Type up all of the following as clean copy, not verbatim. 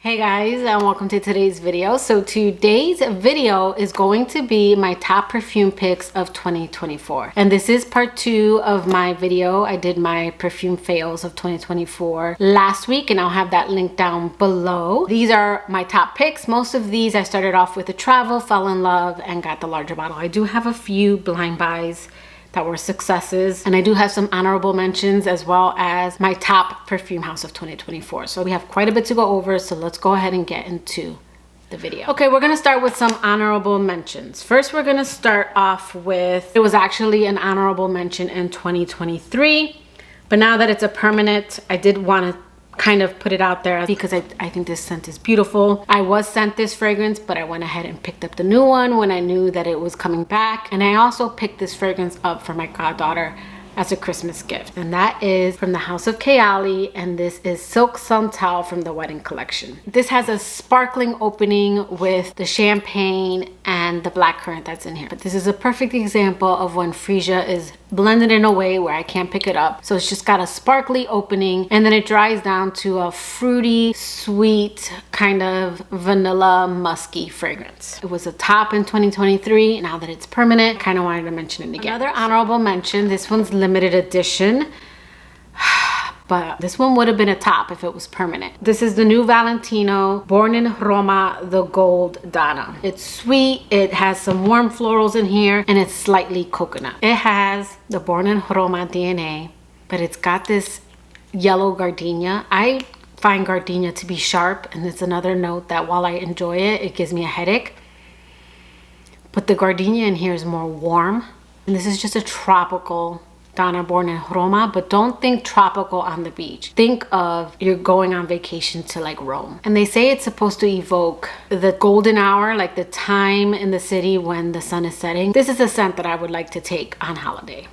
Hey guys, and welcome to today's video. So today's video is going to be my top perfume picks of 2024. And this is part 2 of my video. I did my perfume fails of 2024 last week, and I'll have that link down below. These are my top picks. Most of these I started off with a travel, fell in love, and got the larger bottle. I do have a few blind buys that were successes, and I do have some honorable mentions as well as my top perfume house of 2024. So we have quite a bit to go over, so let's go ahead and get into the video. Okay, we're gonna start with some honorable mentions. First, we're gonna start off with, it was actually an honorable mention in 2023, but now that it's a permanent, I did want to kind of put it out there because I think this scent is beautiful. I was sent this fragrance, but I went ahead and picked up the new one when I knew that it was coming back. And I also picked this fragrance up for my goddaughter as a Christmas gift. And that is from the house of Kayali, and this is Silk Santal from the wedding collection. This has a sparkling opening with the champagne and the blackcurrant that's in here. But this is a perfect example of when freesia is blended in a way where I can't pick it up. So it's just got a sparkly opening, and then it dries down to a fruity, sweet, kind of vanilla, musky fragrance. It was a top in 2023. Now that it's permanent, kind of wanted to mention it again. Another honorable mention, this one's limited edition. But this one would have been a top if it was permanent. This is the new Valentino Born in Roma, the Gold Donna. It's sweet, it has some warm florals in here, and it's slightly coconut. It has the Born in Roma DNA, but it's got this yellow gardenia. I find gardenia to be sharp, and it's another note that while I enjoy it, it gives me a headache. But the gardenia in here is more warm, and this is just a tropical Donna Born in Roma, but don't think tropical on the beach. Think of you're going on vacation to like Rome. And they say it's supposed to evoke the golden hour, like the time in the city when the sun is setting. This is a scent that I would like to take on holiday.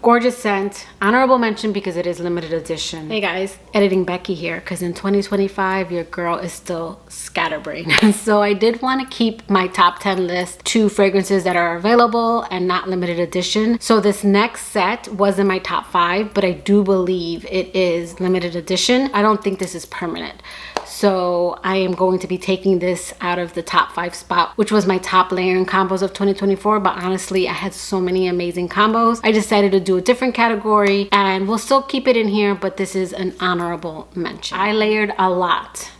Gorgeous scent. Honorable mention because it is limited edition. Hey guys, editing Becky here, because in 2025 your girl is still scatterbrained. So I did want to keep my top 10 list to fragrances that are available and not limited edition. So this next set was in my top 5, but I do believe it is limited edition. I don't think this is permanent. So I am going to be taking this out of the top 5 spot, which was my top layering combos of 2024. But honestly, I had so many amazing combos. I decided to do a different category, and we'll still keep it in here, but this is an honorable mention. I layered a lot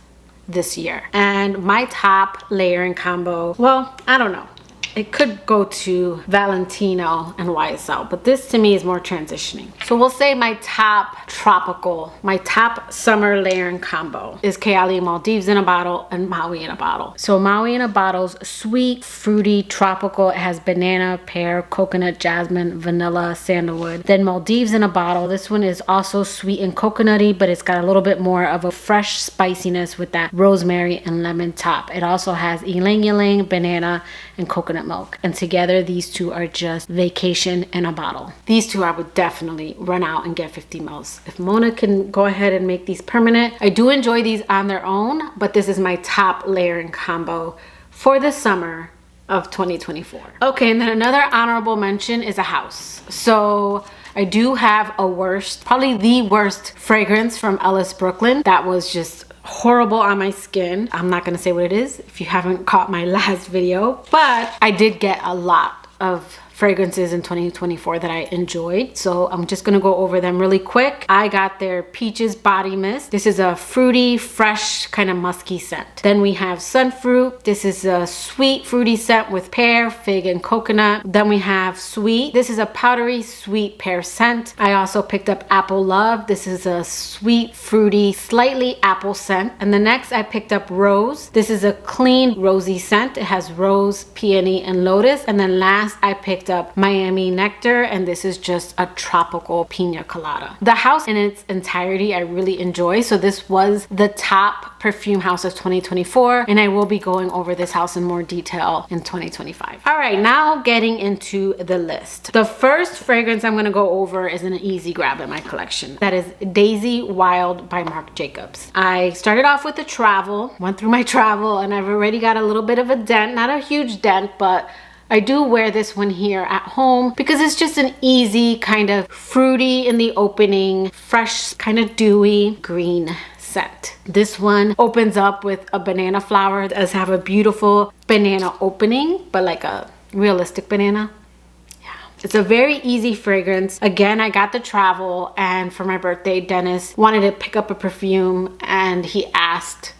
this year, and my top layering combo, well, I don't know. It could go to Valentino and YSL, but this to me is more transitioning. So we'll say my top tropical, my top summer layering combo is Kayali Maldives in a bottle and Maui in a bottle. So Maui in a bottle's sweet, fruity, tropical. It has banana, pear, coconut, jasmine, vanilla, sandalwood. Then Maldives in a bottle. This one is also sweet and coconutty, but it's got a little bit more of a fresh spiciness with that rosemary and lemon top. It also has ylang ylang, banana, and coconut milk, and together these two are just vacation in a bottle. These two I would definitely run out and get 50 mils. If Mona can go ahead and make these permanent. I do enjoy these on their own, but this is my top layering combo for the summer of 2024. Okay, and then another honorable mention is a house. So I do have a worst, probably the worst fragrance from Ellis Brooklyn that was just horrible on my skin. I'm not gonna say what it is if you haven't caught my last video, but I did get a lot of fragrances in 2024 that I enjoyed, so I'm just gonna go over them really quick. I got their Peaches Body Mist. This is a fruity, fresh, kind of musky scent. Then we have Sunfruit. This is a sweet, fruity scent with pear, fig, and coconut. Then we have Sweet. This is a powdery, sweet pear scent. I also picked up Apple Love. This is a sweet, fruity, slightly apple scent. And the next I picked up Rose. This is a clean, rosy scent. It has rose, peony, and lotus. And then last I picked up Miami Nectar, and this is just a tropical pina colada. The house in its entirety I really enjoy, so this was the top perfume house of 2024, and I will be going over this house in more detail in 2025. All right, now getting into the list. The first fragrance I'm gonna go over is an easy grab in my collection. That is Daisy Wild by Marc Jacobs. I started off with the travel, went through my travel, and I've already got a little bit of a dent, not a huge dent, but I do wear this one here at home because it's just an easy kind of fruity in the opening, fresh, kind of dewy green scent. scent. This one opens up with a banana flower. It does have a beautiful banana opening, but like a realistic banana. It's a very easy fragrance. Again, I got the travel, and for my birthday, Dennis wanted to pick up a perfume and he asked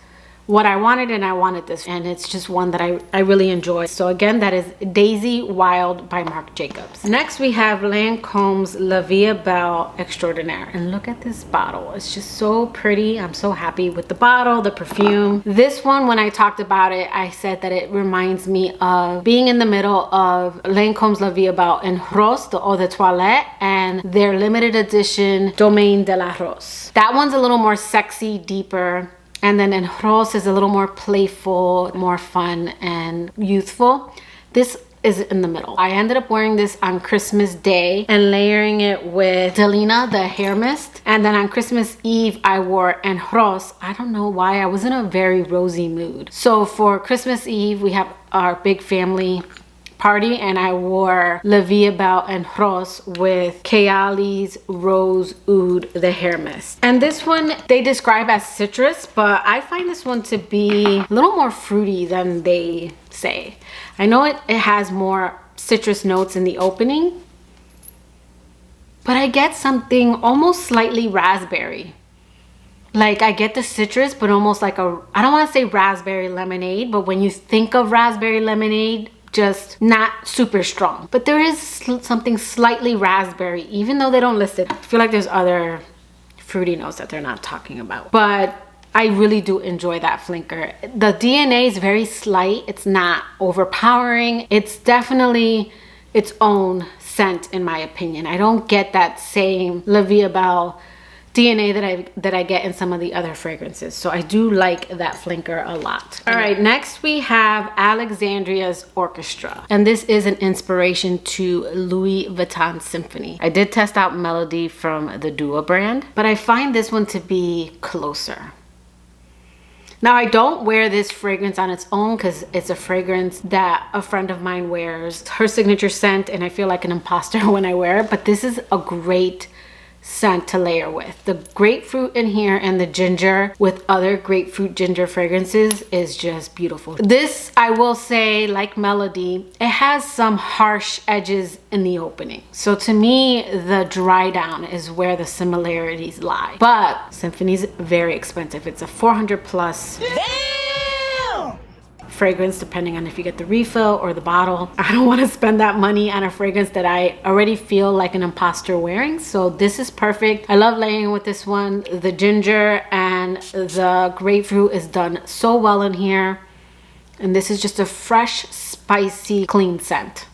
what I wanted, and I wanted this, and it's just one that I really enjoy. So again, that is Daisy Wild by Marc Jacobs. Next we have Lancome's La Vie Belle Extraordinaire, and look at this bottle. It's just so pretty. I'm so happy with the bottle, the perfume. This one, when I talked about it, I said that it reminds me of being in the middle of Lancome's La Vie Belle and Rose, the Eau de Toilette, and their limited edition Domaine de la Rose. That one's a little more sexy, deeper. And then in Rose is a little more playful, more fun and youthful. This is in the middle. I ended up wearing this on Christmas Day and layering it with Delina, the hair mist. And then on Christmas Eve, I wore En Rose. I don't know why, I was in a very rosy mood. So for Christmas Eve, we have our big family party, and I wore La Vie Belle and Rose with Kayali's Rose Oud, the hair mist. And this one they describe as citrus, but I find this one to be a little more fruity than they say. I know it has more citrus notes in the opening, but I get something almost slightly raspberry. Like I get the citrus, but almost like a, I don't want to say raspberry lemonade, but when you think of raspberry lemonade, just not super strong. But there is something slightly raspberry, even though they don't list it. I feel like there's other fruity notes that they're not talking about. But I really do enjoy that flinker. The DNA is very slight. It's not overpowering. It's definitely its own scent in my opinion. I don't get that same La Vie Belle DNA that I get in some of the other fragrances. So I do like that flinker a lot. All right, next we have Alexandria's Orchestra. And this is an inspiration to Louis Vuitton Symphony. I did test out Melody from the Duo brand, but I find this one to be closer. Now I don't wear this fragrance on its own because it's a fragrance that a friend of mine wears. Her signature scent, and I feel like an imposter when I wear it, but this is a great scent to layer with. The grapefruit in here and the ginger with other grapefruit ginger fragrances is just beautiful. This, I will say, like Melody, it has some harsh edges in the opening. So to me, the dry down is where the similarities lie. But Symphony's very expensive. It's a 400 plus. Damn! Fragrance, depending on if you get the refill or the bottle. I don't want to spend that money on a fragrance that I already feel like an imposter wearing. So this is perfect. I love layering with this one. The ginger and the grapefruit is done so well in here. And this is just a fresh, spicy, clean scent.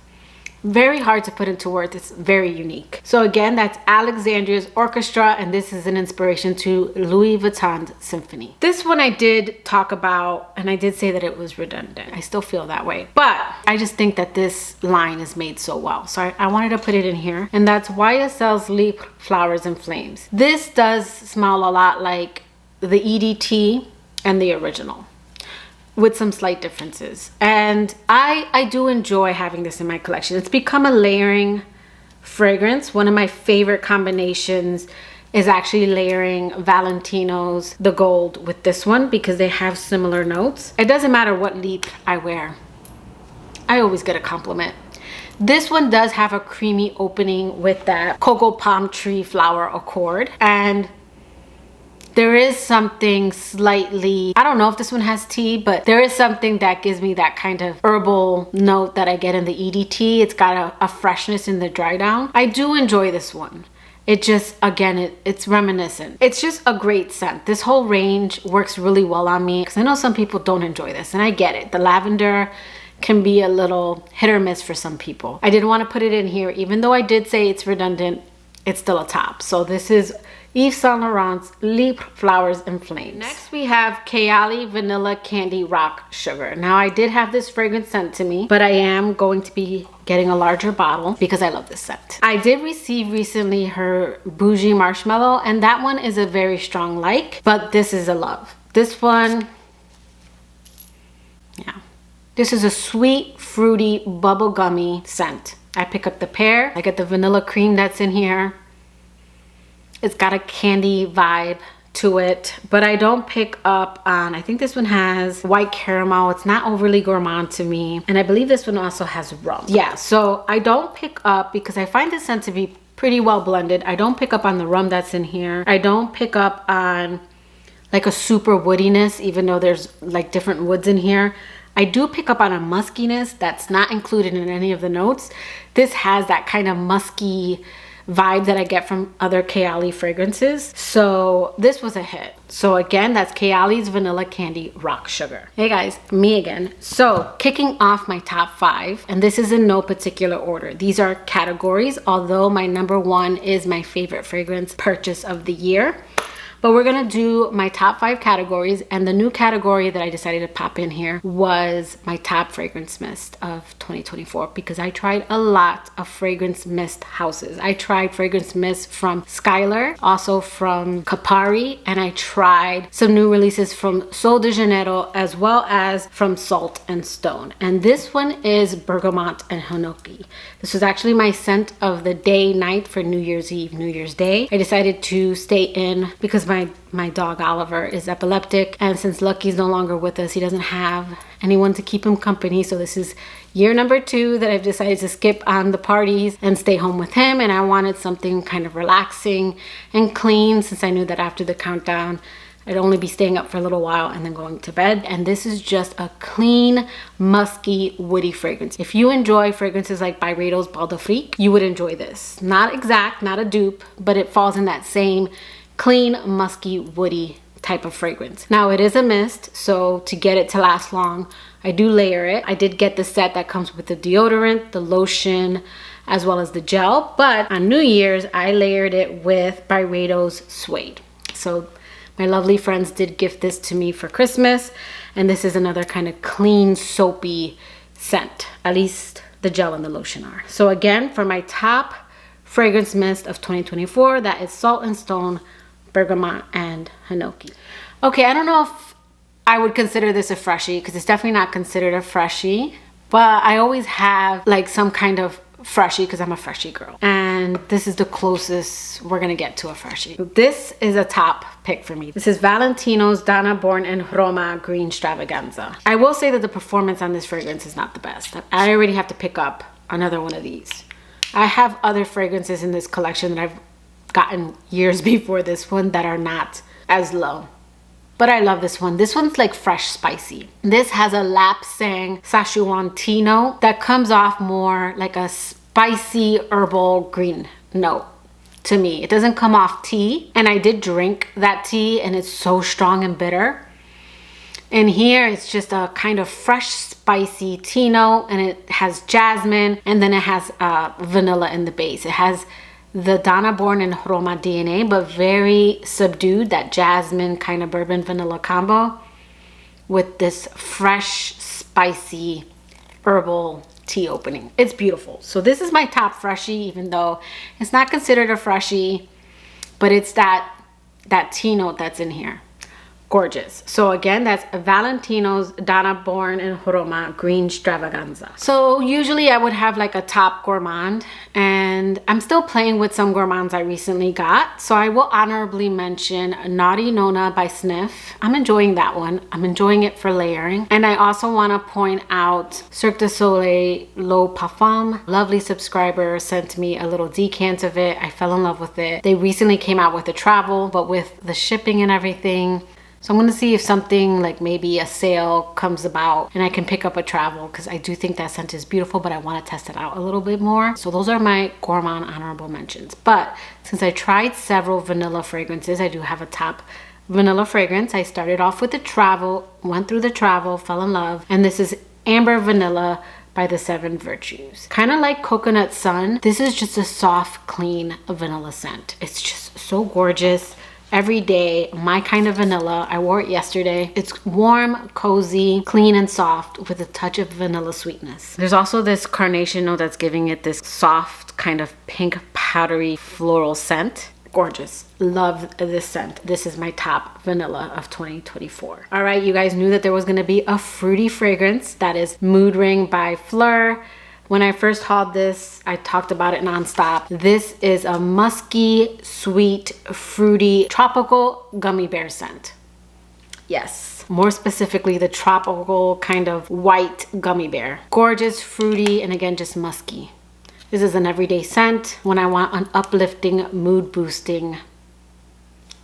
Very hard to put into words. It's very unique. So again, that's Alexandria's Orchestra, and this is an inspiration to Louis Vuitton's Symphony. This one I did talk about, and I did say that it was redundant. I still feel that way, but I just think that this line is made so well. So I wanted to put it in here, and that's YSL's Libre Flowers and Flames. This does smell a lot like the EDT and the original, with some slight differences. And I do enjoy having this in my collection. It's become a layering fragrance. One of my favorite combinations is actually layering Valentino's The Gold with this one because they have similar notes. It doesn't matter what Libre I wear, I always get a compliment. This one does have a creamy opening with that cocoa palm tree flower accord, and there is something slightly, I don't know if this one has tea, but there is something that gives me that kind of herbal note that I get in the EDT. It's got a freshness in the dry down. I do enjoy this one. It just, again, it's reminiscent. It's just a great scent. This whole range works really well on me because I know some people don't enjoy this, and I get it. The lavender can be a little hit or miss for some people. I didn't want to put it in here. Even though I did say it's redundant, it's still a top. So this is Yves Saint Laurent's Libre Flowers and Flames. Next we have Kayali Vanilla Candy Rock Sugar. Now I did have this fragrance sent to me, but I am going to be getting a larger bottle because I love this scent. I did receive recently her Bougie Marshmallow, and that one is a very strong like, but this is a love. This one, yeah. This is a sweet, fruity, bubblegummy scent. I pick up the pear, I get the vanilla cream that's in here. It's got a candy vibe to it, but I don't pick up on, I think this one has white caramel. It's not overly gourmand to me. And I believe this one also has rum. Yeah, so I don't pick up, because I find this scent to be pretty well blended. I don't pick up on the rum that's in here. I don't pick up on like a super woodiness, even though there's like different woods in here. I do pick up on a muskiness that's not included in any of the notes. This has that kind of musky vibe that I get from other Kayali fragrances. So this was a hit. So again, that's Kayali's Vanilla Candy Rock Sugar. Hey guys, me again. So kicking off my top 5, and this is in no particular order. These are categories, although my number 1 is my favorite fragrance purchase of the year. But we're gonna do my top 5 categories, and the new category that I decided to pop in here was my top fragrance mist of 2024, because I tried a lot of fragrance mist houses. I tried fragrance mist from Skylar, also from Kapari, and I tried some new releases from Sol de Janeiro, as well as from Salt and Stone. And this one is Bergamot and Hanoki. This was actually my scent of the day night for New Year's Eve, New Year's Day. I decided to stay in because my dog Oliver is epileptic, and since Lucky's no longer with us, he doesn't have anyone to keep him company. So this is year number 2 that I've decided to skip on the parties and stay home with him, and I wanted something kind of relaxing and clean, since I knew that after the countdown I'd only be staying up for a little while and then going to bed. And this is just a clean, musky, woody fragrance. If you enjoy fragrances like Byredo's Bal d'Afrique, you would enjoy this. Not exact, not a dupe, but it falls in that same clean, musky, woody type of fragrance. Now it is a mist, so to get it to last long, I do layer it. I did get the set that comes with the deodorant, the lotion, as well as the gel, but on New Year's, I layered it with Byredo's Suede. So my lovely friends did gift this to me for Christmas, and this is another kind of clean, soapy scent. At least the gel and the lotion are. So again, for my top fragrance mist of 2024, that is Salt and Stone, Bergamot, and Hanoki. Okay, I don't know if I would consider this a freshie, because it's definitely not considered a freshie, but I always have like some kind of freshie because I'm a freshie girl, and this is the closest we're gonna get to a freshie. This is a top pick for me. This is Valentino's Donna Born in Roma Green Stravaganza. I will say that the performance on this fragrance is not the best. I already have to pick up another one of these. I have other fragrances in this collection that I've gotten years before this one that are not as low, but I love this one. This one's like fresh spicy. This has a lapsang Szechuan tea note that comes off more like a spicy herbal green note to me. It doesn't come off tea, and I did drink that tea and it's so strong and bitter. And here it's just a kind of fresh spicy tea note, and it has jasmine, and then it has vanilla in the base. It has the Donna Born in Roma DNA, but very subdued, that jasmine kind of bourbon vanilla combo with this fresh, spicy herbal tea opening. It's beautiful. So this is my top freshie, even though it's not considered a freshie, but it's that tea note that's in here. Gorgeous. So again, that's Valentino's Donna Born in Roma Green Stravaganza. So usually I would have like a top gourmand, and I'm still playing with some gourmands I recently got. So I will honorably mention Naughty Nona by Sniff. I'm enjoying that one. I'm enjoying it for layering. And I also want to point out Cirque du Soleil L'Eau Parfum. Lovely subscriber sent me a little decant of it. I fell in love with it. They recently came out with a travel, but with the shipping and everything. So I'm gonna see if something like maybe a sale comes about and I can pick up a travel, because I do think that scent is beautiful, but I want to test it out a little bit more. So those are my gourmand honorable mentions. But since I tried several vanilla fragrances, I do have a top vanilla fragrance. I started off with the travel, went through the travel, fell in love, and this is Amber Vanilla by the 7 Virtues. Kind of like Coconut Sun. This is just a soft, clean vanilla scent. It's just so gorgeous. Every day, my kind of vanilla. I wore it yesterday. It's warm, cozy, clean, and soft with a touch of vanilla sweetness. There's also this carnation note that's giving it this soft kind of pink powdery floral scent. Gorgeous. Love this scent. This is my top vanilla of 2024. All right, you guys knew that there was gonna be a fruity fragrance. That is Mood Ring by Phlur. When I first hauled this, I talked about it nonstop. This is a musky, sweet, fruity, tropical gummy bear scent. Yes, more specifically the tropical kind of white gummy bear. Gorgeous, fruity, and again, just musky. This is an everyday scent when I want an uplifting, mood boosting,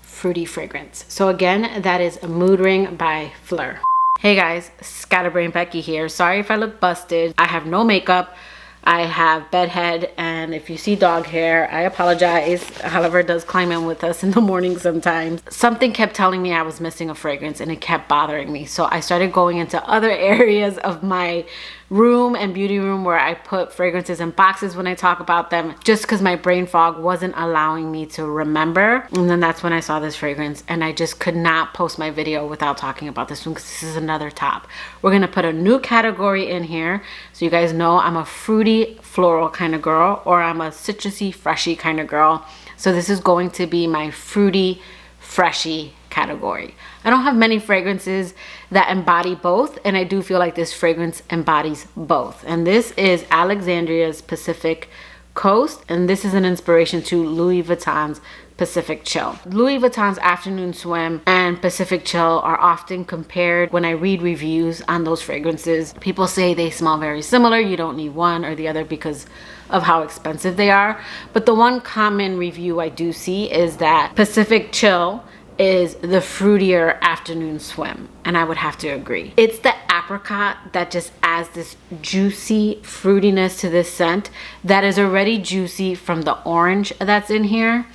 fruity fragrance. So again, that is a Mood Ring by Phlur. Hey guys, Scatterbrain Becky here. Sorry if I look busted. I have no makeup. I have bedhead, and if you see dog hair, I apologize. However, it does climb in with us in the morning sometimes. Something kept telling me I was missing a fragrance, and it kept bothering me. So I started going into other areas of my room and beauty room where I put fragrances in boxes when I talk about them, just because my brain fog wasn't allowing me to remember. And then that's when I saw this fragrance, and I just could not post my video without talking about this one, because this is another top. We're gonna put a new category in here, so you guys know I'm a fruity floral kind of girl, or I'm a citrusy freshy kind of girl. So this is going to be my fruity freshy category. I don't have many fragrances that embody both, and I do feel like this fragrance embodies both. And this is Alexandria's Pacific Coast, and this is an inspiration to Louis Vuitton's Pacific Chill. Louis Vuitton's Afternoon Swim and Pacific Chill are often compared when I read reviews on those fragrances. People say they smell very similar. You don't need one or the other because of how expensive they are. But the one common review I do see is that Pacific Chill is the fruitier Afternoon Swim, and I would have to agree. It's the apricot that just adds this juicy fruitiness to this scent that is already juicy from the orange that's in here,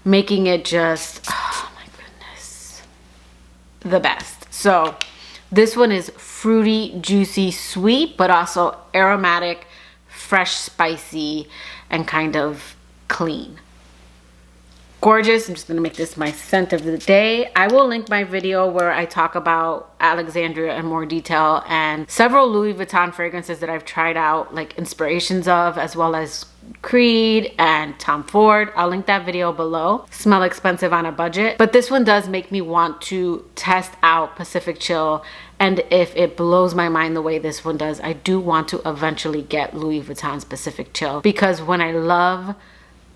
making it just, oh my goodness, the best. So this one is fruity, juicy, sweet, but also aromatic, fresh, spicy, and kind of clean. Gorgeous. I'm just gonna make this my scent of the day. I will link my video where I talk about Alexandria in more detail and several Louis Vuitton fragrances that I've tried out, like inspirations of, as well as Creed and Tom Ford. I'll link that video below. Smell expensive on a budget, but this one does make me want to test out Pacific Chill, and if it blows my mind the way this one does, I do want to eventually get Louis Vuitton's Pacific Chill, because when I love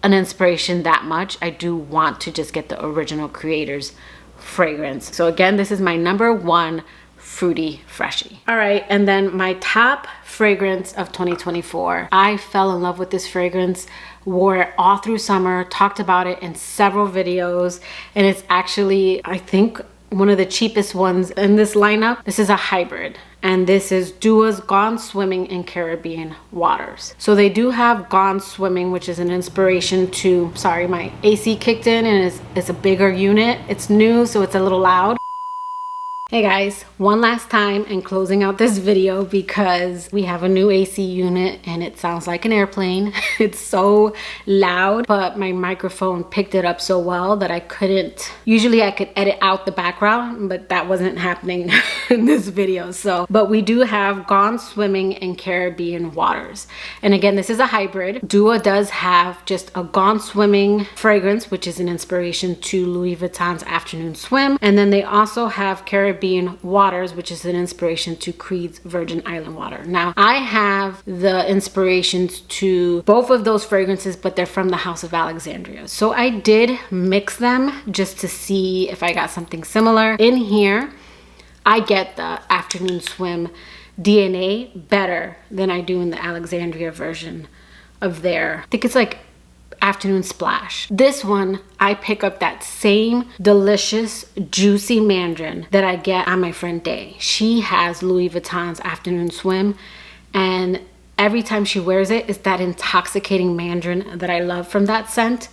an inspiration that much, I do want to just get the original creator's fragrance. So again, this is my #1 fruity freshie. All right, and then my top fragrance of 2024. I fell in love with this fragrance, wore it all through summer, talked about it in several videos, and it's actually, I think, one of the cheapest ones in this lineup. This is a hybrid, and this is Dua's Gone Swimming in Caribbean Waters. So they do have Gone Swimming, which is an inspiration to, sorry, my AC kicked in and it's a bigger unit. It's new, so it's a little loud. Hey guys, one last time and closing out this video because we have a new AC unit and it sounds like an airplane. It's so loud, but my microphone picked it up so well that I couldn't, usually I could edit out the background, but that wasn't happening in this video. So, but we do have Gone Swimming in Caribbean Waters. And again, this is a hybrid. Dua does have just a Gone Swimming fragrance, which is an inspiration to Louis Vuitton's Afternoon Swim. And then they also have Caribbean Waters, which is an inspiration to Creed's Virgin Island Water. Now, I have the inspirations to both of those fragrances, but they're from the House of Alexandria. So I did mix them just to see if I got something similar. In here, I get the Afternoon Swim DNA better than I do in the Alexandria version of their, I think it's like Afternoon Splash. This one, I pick up that same delicious, juicy mandarin that I get on my friend Day. She has Louis Vuitton's Afternoon Swim, and every time she wears it, it's that intoxicating mandarin that I love from that scent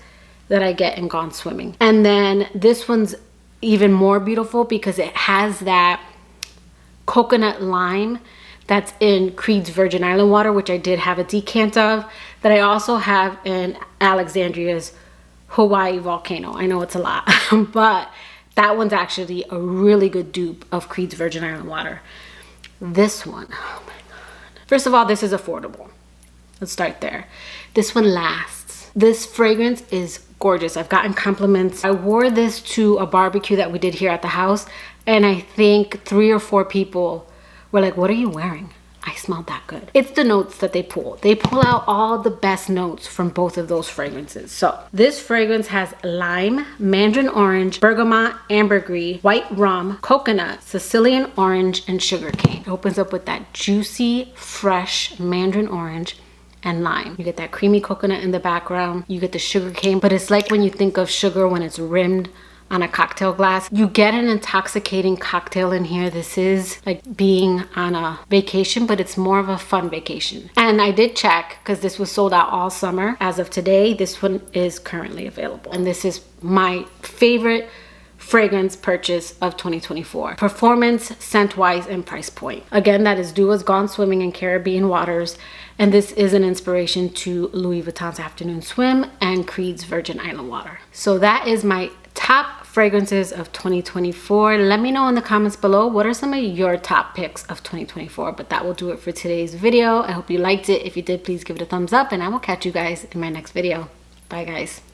that I get in Gone Swimming. And then this one's even more beautiful because it has that coconut lime that's in Creed's Virgin Island Water, which I did have a decant of, that I also have in Alexandria's Hawaii Volcano. I know it's a lot, but that one's actually a really good dupe of Creed's Virgin Island Water. This one, oh my God. First of all, this is affordable. Let's start there. This one lasts. This fragrance is gorgeous. I've gotten compliments. I wore this to a barbecue that we did here at the house, and I think 3 or 4 people were like, what are you wearing? I smelled that good. It's the notes that they pull. They pull out all the best notes from both of those fragrances. So this fragrance has lime, mandarin orange, bergamot, ambergris, white rum, coconut, Sicilian orange, and sugarcane. It opens up with that juicy, fresh mandarin orange and lime. You get that creamy coconut in the background. You get the sugarcane, but it's like when you think of sugar when it's rimmed on a cocktail glass. You get an intoxicating cocktail in here. This is like being on a vacation, but it's more of a fun vacation. And I did check because this was sold out all summer. As of today, this one is currently available. And this is my favorite fragrance purchase of 2024. Performance, scent-wise, and price point. Again, that is Dua's Gone Swimming in Caribbean Waters. And this is an inspiration to Louis Vuitton's Afternoon Swim and Creed's Virgin Island Water. So that is my top fragrances of 2024. Let me know in the comments below, what are some of your top picks of 2024? But that will do it for today's video. I hope you liked it. If you did, please give it a thumbs up, and I will catch you guys in my next video. Bye guys.